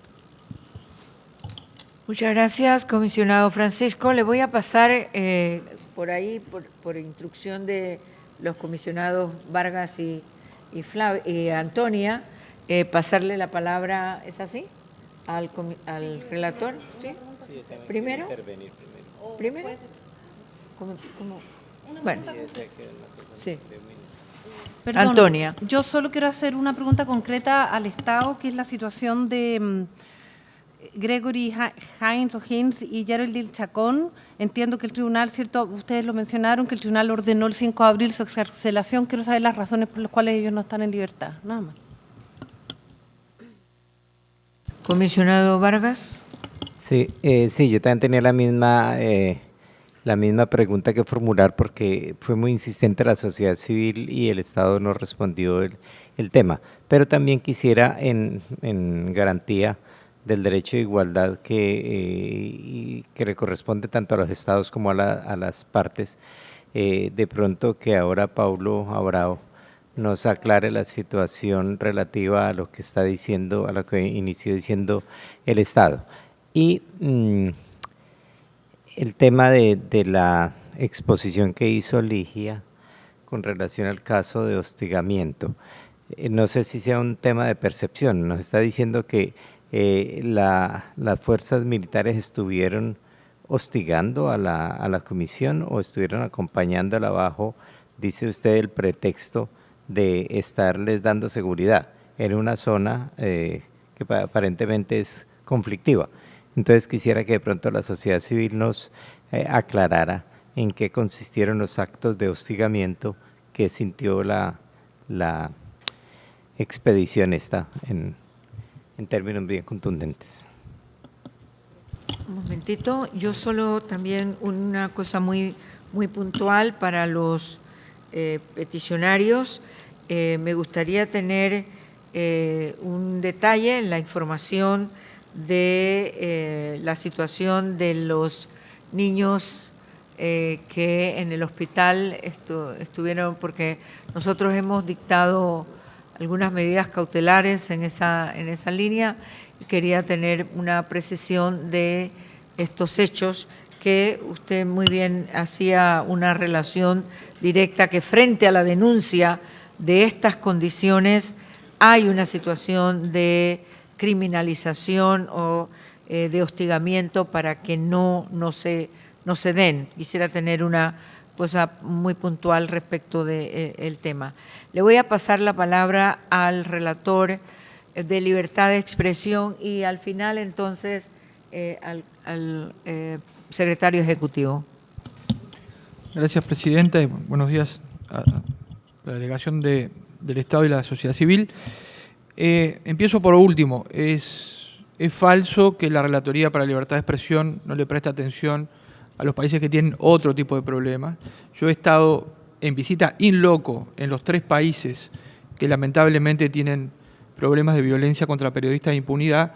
Muchas gracias, comisionado Francisco. Le voy a pasar por ahí, por instrucción de los comisionados Vargas y Antonia, pasarle la palabra, ¿es así? Al relator, ¿sí? ¿Primero? ¿Primero? ¿Cómo? Bueno, sí. Perdón, Antonia. Yo solo quiero hacer una pregunta concreta al Estado, que es la situación de Gregory Hines y Geraldine Chacón. Entiendo que el tribunal, ¿cierto? Ustedes lo mencionaron, que el tribunal ordenó el 5 de abril su excarcelación. Quiero saber las razones por las cuales ellos no están en libertad, nada más. Comisionado Vargas. Sí, yo también tenía la misma pregunta que formular porque fue muy insistente la sociedad civil y el Estado no respondió el tema. Pero también quisiera, en garantía del derecho de igualdad que le corresponde tanto a los estados como a las partes, de pronto que ahora Paulo Abrao nos aclare la situación relativa a lo que está diciendo, a lo que inició diciendo el Estado. Y el tema de la exposición que hizo Ligia con relación al caso de hostigamiento, no sé si sea un tema de percepción, nos está diciendo que las fuerzas militares estuvieron hostigando a la comisión o estuvieron acompañándola bajo, dice usted, el pretexto de estarles dando seguridad en una zona que aparentemente es conflictiva. Entonces quisiera que de pronto la sociedad civil nos aclarara en qué consistieron los actos de hostigamiento que sintió la expedición esta en términos bien contundentes. Un momentito, yo solo también una cosa muy puntual para los peticionarios. Me gustaría tener un detalle en la información de la situación de los niños que en el hospital estuvieron, porque nosotros hemos dictado algunas medidas cautelares en esa línea y quería tener una precisión de estos hechos que usted muy bien hacía una relación directa que frente a la denuncia de estas condiciones hay una situación de criminalización o de hostigamiento para que no se den. Quisiera tener una cosa muy puntual respecto del tema. Le voy a pasar la palabra al relator de libertad de expresión y al final entonces al secretario ejecutivo. Gracias, presidenta. Buenos días a la delegación del Estado y la sociedad civil. Empiezo por lo último. Es es falso que la Relatoría para la Libertad de Expresión no le presta atención a los países que tienen otro tipo de problemas. Yo he estado en visita in loco en los 3 países que lamentablemente tienen problemas de violencia contra periodistas de impunidad,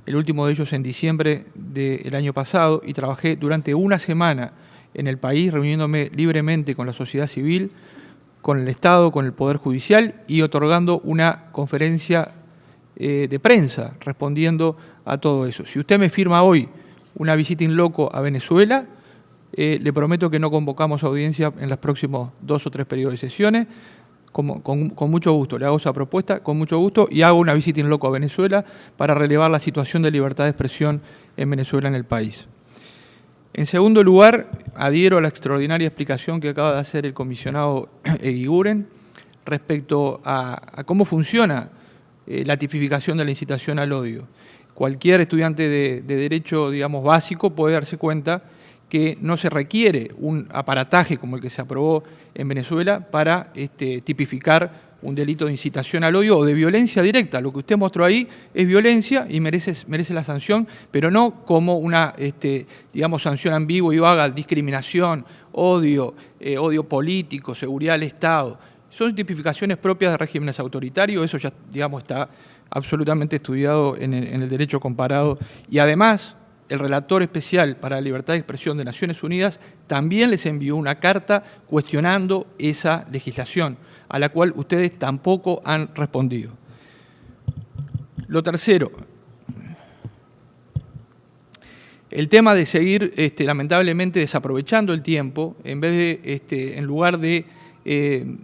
el último de ellos en diciembre del año pasado, y trabajé durante una semana en el país reuniéndome libremente con la sociedad civil, con el Estado, con el Poder Judicial y otorgando una conferencia de prensa respondiendo a todo eso. Si usted me firma hoy una visita in loco a Venezuela, le prometo que no convocamos audiencia en los próximos 2 o 3 periodos de sesiones, con mucho gusto. Le hago esa propuesta con mucho gusto y hago una visita in loco a Venezuela para relevar la situación de libertad de expresión en Venezuela, en el país. En segundo lugar, adhiero a la extraordinaria explicación que acaba de hacer el comisionado Eguiguren respecto a cómo funciona la tipificación de la incitación al odio. Cualquier estudiante de derecho, digamos, básico puede darse cuenta que no se requiere un aparataje como el que se aprobó en Venezuela para tipificar un delito de incitación al odio o de violencia directa. Lo que usted mostró ahí es violencia y merece la sanción, pero no como una, digamos, sanción ambigua y vaga, discriminación, odio, odio político, seguridad del Estado. Son tipificaciones propias de regímenes autoritarios, eso ya, digamos, está absolutamente estudiado en el derecho comparado. Y además, el relator especial para la libertad de expresión de Naciones Unidas también les envió una carta cuestionando esa legislación, a la cual ustedes tampoco han respondido. Lo tercero, el tema de seguir, lamentablemente, desaprovechando el tiempo, en lugar de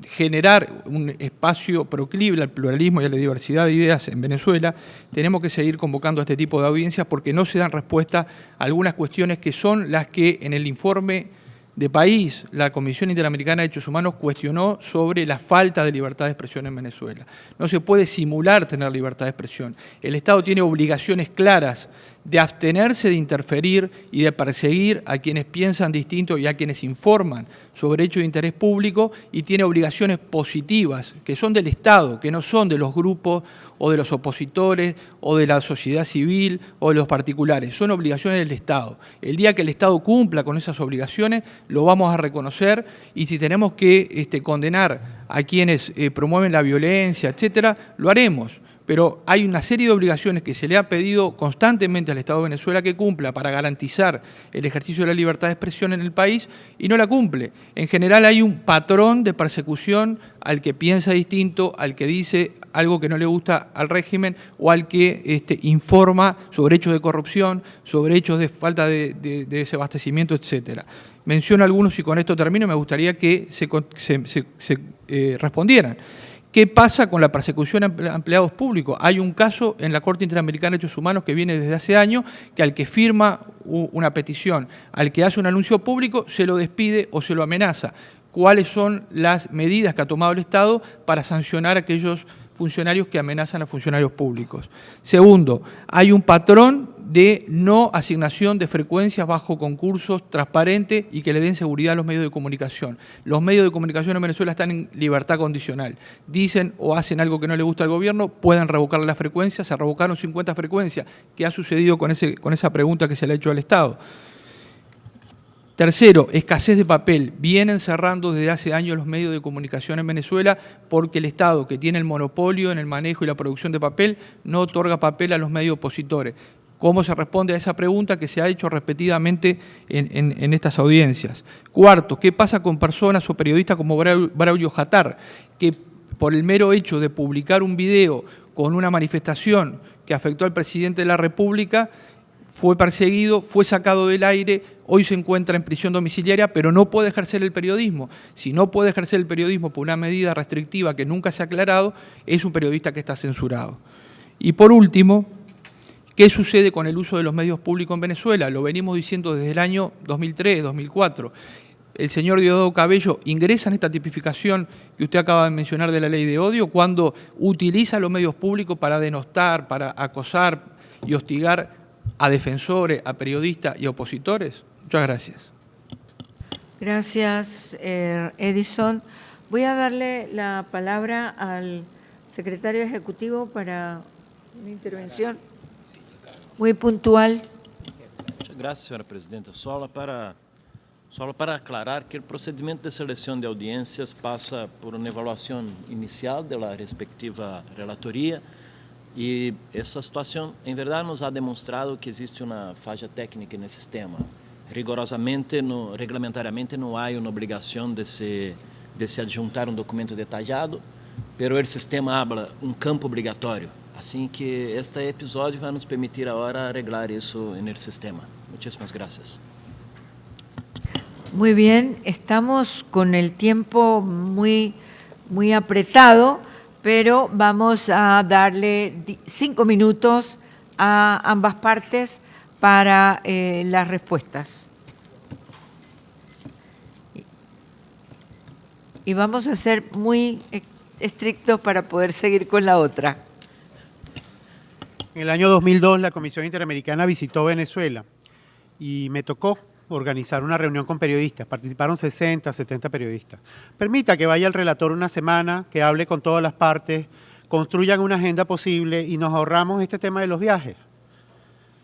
generar un espacio proclive al pluralismo y a la diversidad de ideas en Venezuela, tenemos que seguir convocando a este tipo de audiencias porque no se dan respuesta a algunas cuestiones que son las que en el informe de país la Comisión Interamericana de Derechos Humanos cuestionó sobre la falta de libertad de expresión en Venezuela. No se puede simular tener libertad de expresión. El Estado tiene obligaciones claras de abstenerse de interferir y de perseguir a quienes piensan distinto y a quienes informan sobre hechos de interés público, y tiene obligaciones positivas que son del Estado, que no son de los grupos o de los opositores o de la sociedad civil o de los particulares, son obligaciones del Estado. El día que el Estado cumpla con esas obligaciones lo vamos a reconocer, y si tenemos que condenar a quienes promueven la violencia, etcétera, lo haremos. Pero hay una serie de obligaciones que se le ha pedido constantemente al Estado de Venezuela que cumpla para garantizar el ejercicio de la libertad de expresión en el país, y no la cumple. En general hay un patrón de persecución al que piensa distinto, al que dice algo que no le gusta al régimen o al que informa sobre hechos de corrupción, sobre hechos de falta de desabastecimiento, etcétera. Menciono algunos y con esto termino, me gustaría que se respondieran. ¿Qué pasa con la persecución a empleados públicos? Hay un caso en la Corte Interamericana de Derechos Humanos que viene desde hace años, que al que firma una petición, al que hace un anuncio público, se lo despide o se lo amenaza. ¿Cuáles son las medidas que ha tomado el Estado para sancionar a aquellos funcionarios que amenazan a funcionarios públicos? Segundo, hay un patrón de no asignación de frecuencias bajo concursos transparentes y que le den seguridad a los medios de comunicación. Los medios de comunicación en Venezuela están en libertad condicional. Dicen o hacen algo que no le gusta al gobierno, pueden revocarle las frecuencias. Se revocaron 50 frecuencias. ¿Qué ha sucedido con esa pregunta que se le ha hecho al Estado? Tercero, escasez de papel. Vienen cerrando desde hace años los medios de comunicación en Venezuela porque el Estado, que tiene el monopolio en el manejo y la producción de papel, no otorga papel a los medios opositores. ¿Cómo se responde a esa pregunta que se ha hecho repetidamente en estas audiencias? Cuarto, ¿qué pasa con personas o periodistas como Braulio Jatar, que por el mero hecho de publicar un video con una manifestación que afectó al presidente de la República, fue perseguido, fue sacado del aire, hoy se encuentra en prisión domiciliaria, pero no puede ejercer el periodismo? Si no puede ejercer el periodismo por una medida restrictiva que nunca se ha aclarado, es un periodista que está censurado. Y por último, ¿qué sucede con el uso de los medios públicos en Venezuela? Lo venimos diciendo desde el año 2003, 2004. El señor Diosdado Cabello ingresa en esta tipificación que usted acaba de mencionar de la ley de odio cuando utiliza los medios públicos para denostar, para acosar y hostigar a defensores, a periodistas y a opositores. Muchas gracias. Gracias, Edison. Voy a darle la palabra al secretario ejecutivo para una intervención. Muy puntual. Muchas gracias, señora presidenta. Solo para aclarar que el procedimiento de selección de audiencias pasa por una evaluación inicial de la respectiva relatoría y esa situación en verdad nos ha demostrado que existe una falla técnica en el sistema. Rigorosamente, reglamentariamente no hay una obligación de se adjuntar un documento detallado, pero el sistema habla un campo obligatorio. Así que este episodio va a nos permitir ahora arreglar eso en el sistema. Muchísimas gracias. Muy bien, estamos con el tiempo muy apretado, pero vamos a darle 5 minutos a ambas partes para las respuestas. Y vamos a ser muy estrictos para poder seguir con la otra. En el año 2002 la Comisión Interamericana visitó Venezuela y me tocó organizar una reunión con periodistas. Participaron 60, 70 periodistas. Permita que vaya el relator una semana, que hable con todas las partes, construyan una agenda posible y nos ahorramos este tema de los viajes.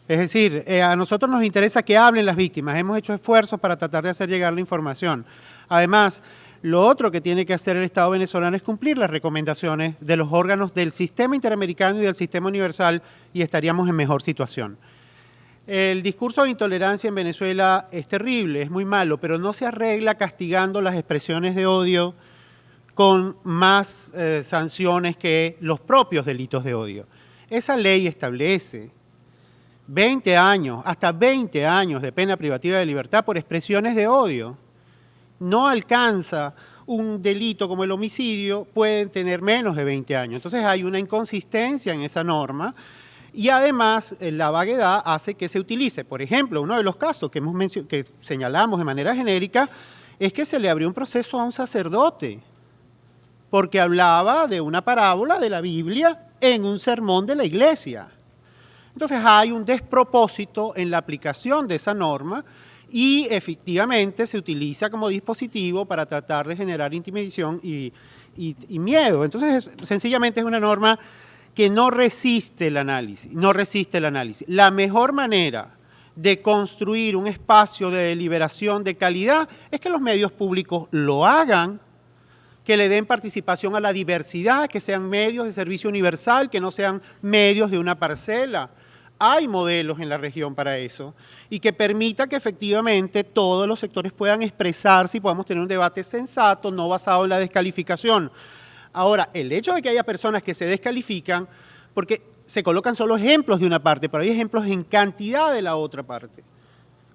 Es decir, a nosotros nos interesa que hablen las víctimas. Hemos hecho esfuerzos para tratar de hacer llegar la información. Además, lo otro que tiene que hacer el Estado venezolano es cumplir las recomendaciones de los órganos del sistema interamericano y del sistema universal y estaríamos en mejor situación. El discurso de intolerancia en Venezuela es terrible, es muy malo, pero no se arregla castigando las expresiones de odio con más sanciones que los propios delitos de odio. Esa ley establece 20 años, hasta 20 años de pena privativa de libertad por expresiones de odio. No alcanza un delito como el homicidio, pueden tener menos de 20 años. Entonces hay una inconsistencia en esa norma y además la vaguedad hace que se utilice. Por ejemplo, uno de los casos que señalamos de manera genérica es que se le abrió un proceso a un sacerdote porque hablaba de una parábola de la Biblia en un sermón de la iglesia. Entonces hay un despropósito en la aplicación de esa norma y efectivamente se utiliza como dispositivo para tratar de generar intimidación y miedo. Entonces, sencillamente es una norma que no resiste el análisis, La mejor manera de construir un espacio de deliberación de calidad es que los medios públicos lo hagan, que le den participación a la diversidad, que sean medios de servicio universal, que no sean medios de una parcela. Hay modelos en la región para eso y que permita que efectivamente todos los sectores puedan expresarse y podamos tener un debate sensato, no basado en la descalificación. Ahora, el hecho de que haya personas que se descalifican, porque se colocan solo ejemplos de una parte, pero hay ejemplos en cantidad de la otra parte,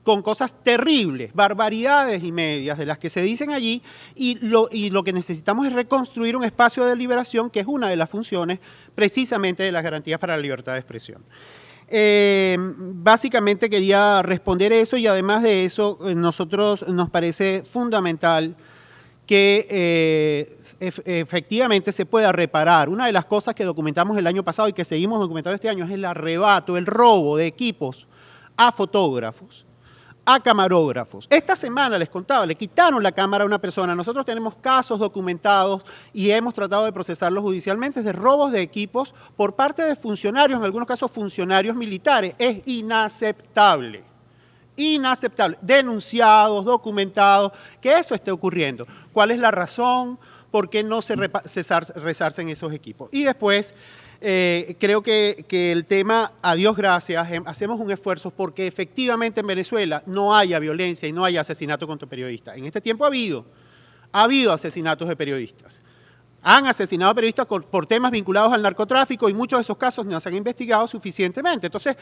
con cosas terribles, barbaridades y medias de las que se dicen allí, y lo que necesitamos es reconstruir un espacio de deliberación que es una de las funciones precisamente de las garantías para la libertad de expresión. Básicamente quería responder eso y además de eso, nosotros nos parece fundamental que efectivamente se pueda reparar. Una de las cosas que documentamos el año pasado y que seguimos documentando este año es el arrebato, el robo de equipos a fotógrafos, a camarógrafos. Esta semana, les contaba, le quitaron la cámara a una persona. Nosotros tenemos casos documentados y hemos tratado de procesarlos judicialmente de robos de equipos por parte de funcionarios, en algunos casos funcionarios militares. Es inaceptable. Inaceptable. Denunciados, documentados, que eso esté ocurriendo. ¿Cuál es la razón? ¿Por qué no se resarcen esos equipos? Y después, creo que el tema, a Dios gracias, hacemos un esfuerzo porque efectivamente en Venezuela no haya violencia y no haya asesinato contra periodistas. En este tiempo ha habido asesinatos de periodistas. Han asesinado a periodistas por temas vinculados al narcotráfico y muchos de esos casos no se han investigado suficientemente. Entonces,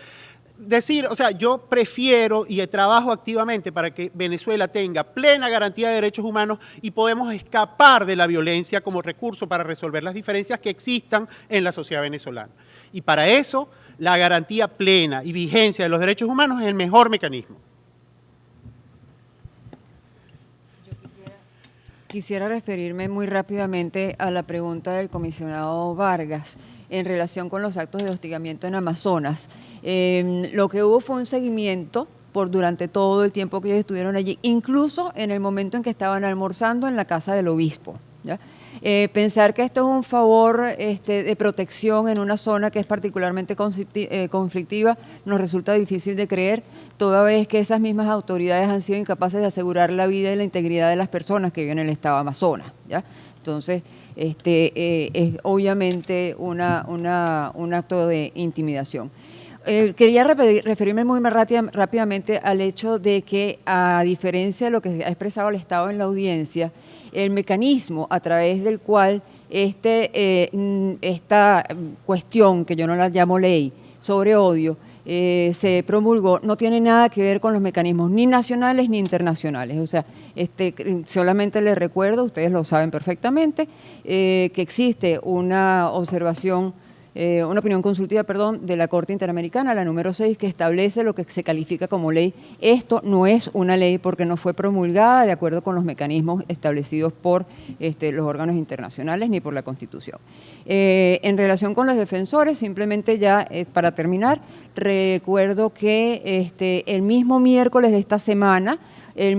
yo prefiero y trabajo activamente para que Venezuela tenga plena garantía de derechos humanos y podemos escapar de la violencia como recurso para resolver las diferencias que existan en la sociedad venezolana. Y para eso, la garantía plena y vigencia de los derechos humanos es el mejor mecanismo. Quisiera referirme muy rápidamente a la pregunta del comisionado Vargas en relación con los actos de hostigamiento en Amazonas. Lo que hubo fue un seguimiento durante todo el tiempo que ellos estuvieron allí, incluso en el momento en que estaban almorzando en la casa del obispo, ¿ya? Pensar que esto es un favor de protección en una zona que es particularmente conflictiva nos resulta difícil de creer, toda vez que esas mismas autoridades han sido incapaces de asegurar la vida y la integridad de las personas que viven en el estado Amazonas, ¿ya? Entonces, es obviamente un acto de intimidación. Quería referirme muy rápidamente al hecho de que, a diferencia de lo que ha expresado el Estado en la audiencia, el mecanismo a través del cual esta cuestión, que yo no la llamo ley, sobre odio, se promulgó, no tiene nada que ver con los mecanismos ni nacionales ni internacionales. O sea, solamente les recuerdo, ustedes lo saben perfectamente, que existe una observación, una opinión consultiva, de la Corte Interamericana, la número 6, que establece lo que se califica como ley. Esto no es una ley porque no fue promulgada de acuerdo con los mecanismos establecidos por los órganos internacionales ni por la Constitución. En relación con los defensores, simplemente ya para terminar, recuerdo que el mismo miércoles de esta semana, el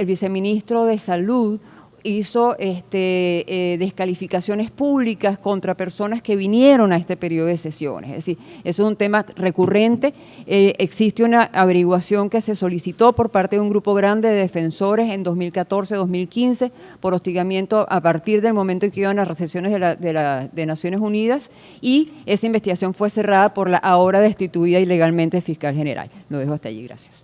viceministro de Salud hizo descalificaciones públicas contra personas que vinieron a este periodo de sesiones. Es decir, eso es un tema recurrente. Existe una averiguación que se solicitó por parte de un grupo grande de defensores en 2014-2015 por hostigamiento a partir del momento en que iban a las sesiones de Naciones Unidas, y esa investigación fue cerrada por la ahora destituida ilegalmente fiscal general. Lo dejo hasta allí. Gracias.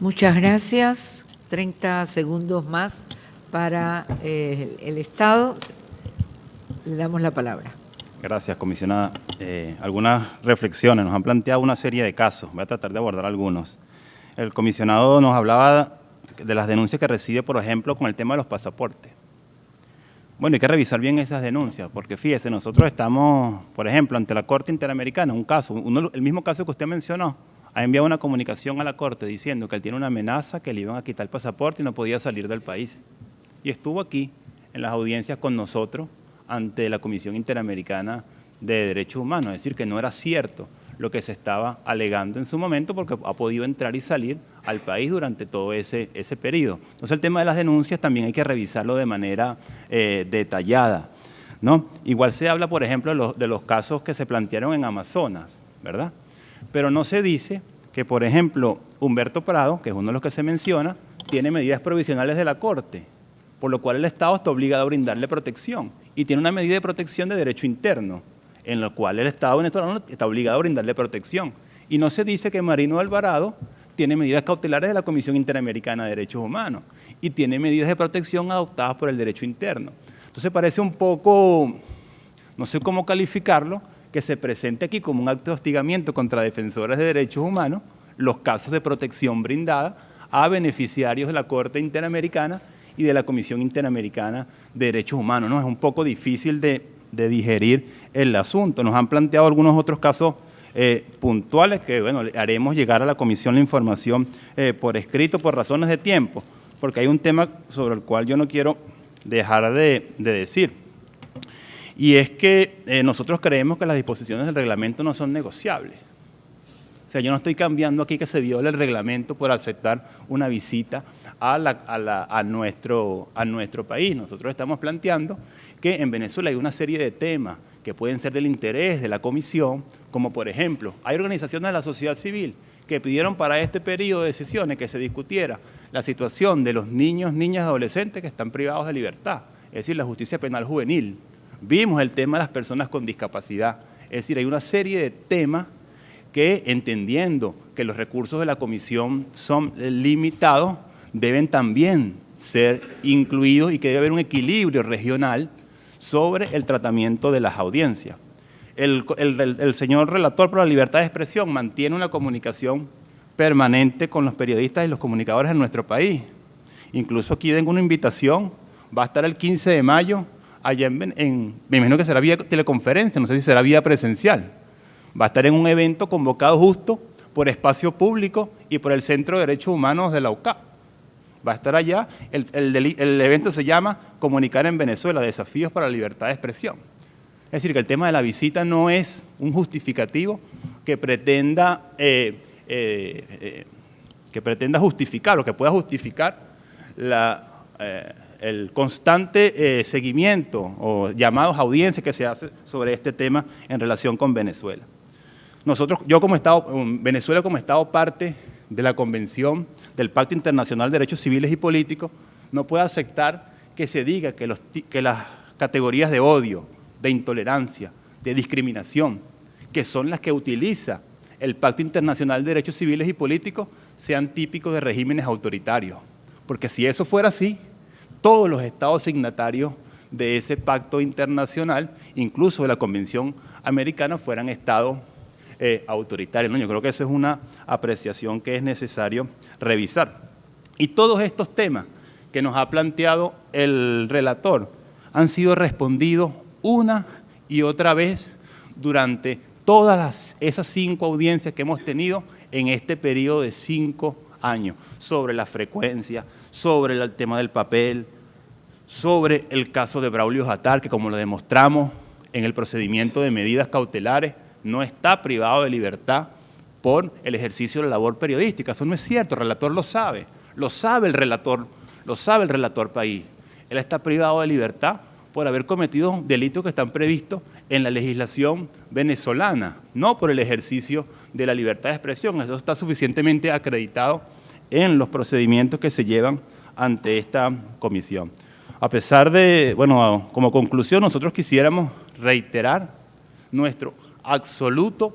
Muchas gracias. 30 segundos más para el Estado. Le damos la palabra. Gracias, comisionada. Algunas reflexiones. Nos han planteado una serie de casos. Voy a tratar de abordar algunos. El comisionado nos hablaba de las denuncias que recibe, por ejemplo, con el tema de los pasaportes. Bueno, hay que revisar bien esas denuncias, porque fíjese, nosotros estamos, por ejemplo, ante la Corte Interamericana, un caso, el mismo caso que usted mencionó, ha enviado una comunicación a la Corte diciendo que él tiene una amenaza, que le iban a quitar el pasaporte y no podía salir del país. Y estuvo aquí en las audiencias con nosotros ante la Comisión Interamericana de Derechos Humanos, es decir, que no era cierto lo que se estaba alegando en su momento, porque ha podido entrar y salir al país durante todo ese periodo. Entonces, el tema de las denuncias también hay que revisarlo de manera detallada, ¿no? Igual se habla, por ejemplo, de los casos que se plantearon en Amazonas, ¿verdad? Pero no se dice que, por ejemplo, Humberto Prado, que es uno de los que se menciona, tiene medidas provisionales de la Corte, por lo cual el Estado está obligado a brindarle protección, y tiene una medida de protección de derecho interno, en la cual el Estado venezolano está obligado a brindarle protección. Y no se dice que Marino Alvarado tiene medidas cautelares de la Comisión Interamericana de Derechos Humanos y tiene medidas de protección adoptadas por el derecho interno. Entonces parece un poco, no sé cómo calificarlo, que se presente aquí como un acto de hostigamiento contra defensores de derechos humanos los casos de protección brindada a beneficiarios de la Corte Interamericana y de la Comisión Interamericana de Derechos Humanos, ¿no? Es un poco difícil de digerir el asunto. Nos han planteado algunos otros casos puntuales que, bueno, haremos llegar a la Comisión la información por escrito por razones de tiempo, porque hay un tema sobre el cual yo no quiero dejar de decir. Y es que nosotros creemos que las disposiciones del reglamento no son negociables. O sea, yo no estoy cambiando aquí que se viole el reglamento por aceptar una visita a nuestro país. Nosotros estamos planteando que en Venezuela hay una serie de temas que pueden ser del interés de la Comisión, como por ejemplo, hay organizaciones de la sociedad civil que pidieron para este periodo de sesiones que se discutiera la situación de los niños, niñas y adolescentes que están privados de libertad, es decir, la justicia penal juvenil. Vimos el tema de las personas con discapacidad, es decir, hay una serie de temas que, entendiendo que los recursos de la Comisión son limitados, deben también ser incluidos y que debe haber un equilibrio regional sobre el tratamiento de las audiencias. El señor relator por la libertad de expresión mantiene una comunicación permanente con los periodistas y los comunicadores en nuestro país. Incluso aquí tengo una invitación, va a estar el 15 de mayo, allá me imagino que será vía teleconferencia, no sé si será vía presencial. Va a estar en un evento convocado justo por Espacio Público y por el Centro de Derechos Humanos de la UCAP. Va a estar allá, el evento se llama Comunicar en Venezuela, desafíos para la libertad de expresión. Es decir, que el tema de la visita no es un justificativo que pretenda justificar o que pueda justificar el constante seguimiento o llamados a audiencia que se hace sobre este tema en relación con Venezuela. Venezuela como Estado parte de la Convención del Pacto Internacional de Derechos Civiles y Políticos, no puede aceptar que se diga que las categorías de odio, de intolerancia, de discriminación, que son las que utiliza el Pacto Internacional de Derechos Civiles y Políticos, sean típicos de regímenes autoritarios. Porque si eso fuera así, todos los estados signatarios de ese pacto internacional, incluso de la Convención Americana, fueran estados autoritarios, ¿no? Yo creo que esa es una apreciación que es necesario revisar. Y todos estos temas que nos ha planteado el relator han sido respondidos una y otra vez durante todas esas 5 audiencias que hemos tenido en este periodo de 5 años, sobre la frecuencia, sobre el tema del papel, sobre el caso de Braulio Jatar, que como lo demostramos en el procedimiento de medidas cautelares, no está privado de libertad por el ejercicio de la labor periodística. Eso no es cierto, el relator lo sabe el relator país. Él está privado de libertad por haber cometido delitos que están previstos en la legislación venezolana, no por el ejercicio de la libertad de expresión. Eso está suficientemente acreditado en los procedimientos que se llevan ante esta comisión. A pesar de, bueno, como conclusión, nosotros quisiéramos reiterar nuestro absoluto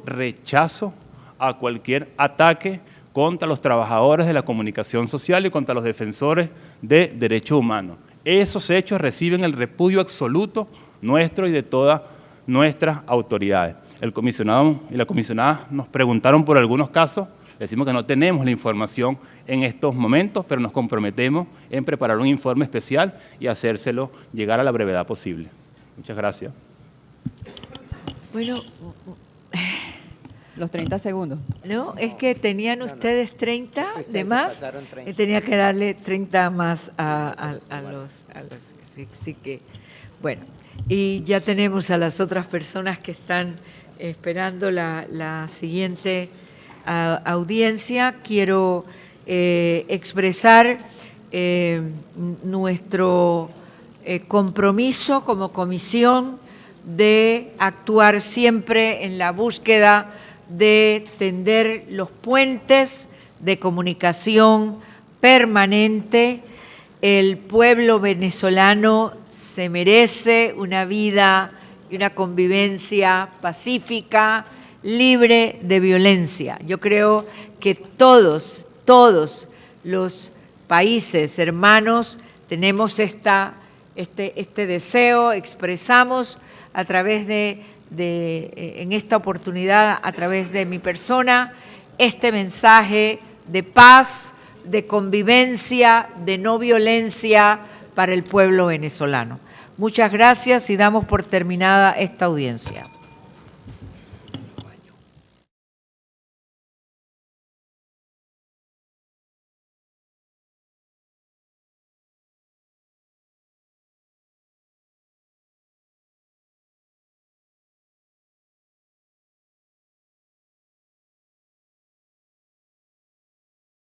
rechazo a cualquier ataque contra los trabajadores de la comunicación social y contra los defensores de derechos humanos. Esos hechos reciben el repudio absoluto nuestro y de todas nuestras autoridades. El comisionado y la comisionada nos preguntaron por algunos casos, le decimos que no tenemos la información en estos momentos, pero nos comprometemos en preparar un informe especial y hacérselo llegar a la brevedad posible. Muchas gracias. Bueno, los 30 segundos. No, es que tenían ustedes 30 de más, y tenía que darle 30 más a los sí que, bueno, y ya tenemos a las otras personas que están esperando la siguiente audiencia. Quiero expresar nuestro compromiso como comisión de actuar siempre en la búsqueda de tender los puentes de comunicación permanente. El pueblo venezolano se merece una vida y una convivencia pacífica, libre de violencia. Yo creo que todos los países hermanos tenemos este deseo, expresamos a través en esta oportunidad, a través de mi persona, este mensaje de paz, de convivencia, de no violencia para el pueblo venezolano. Muchas gracias y damos por terminada esta audiencia.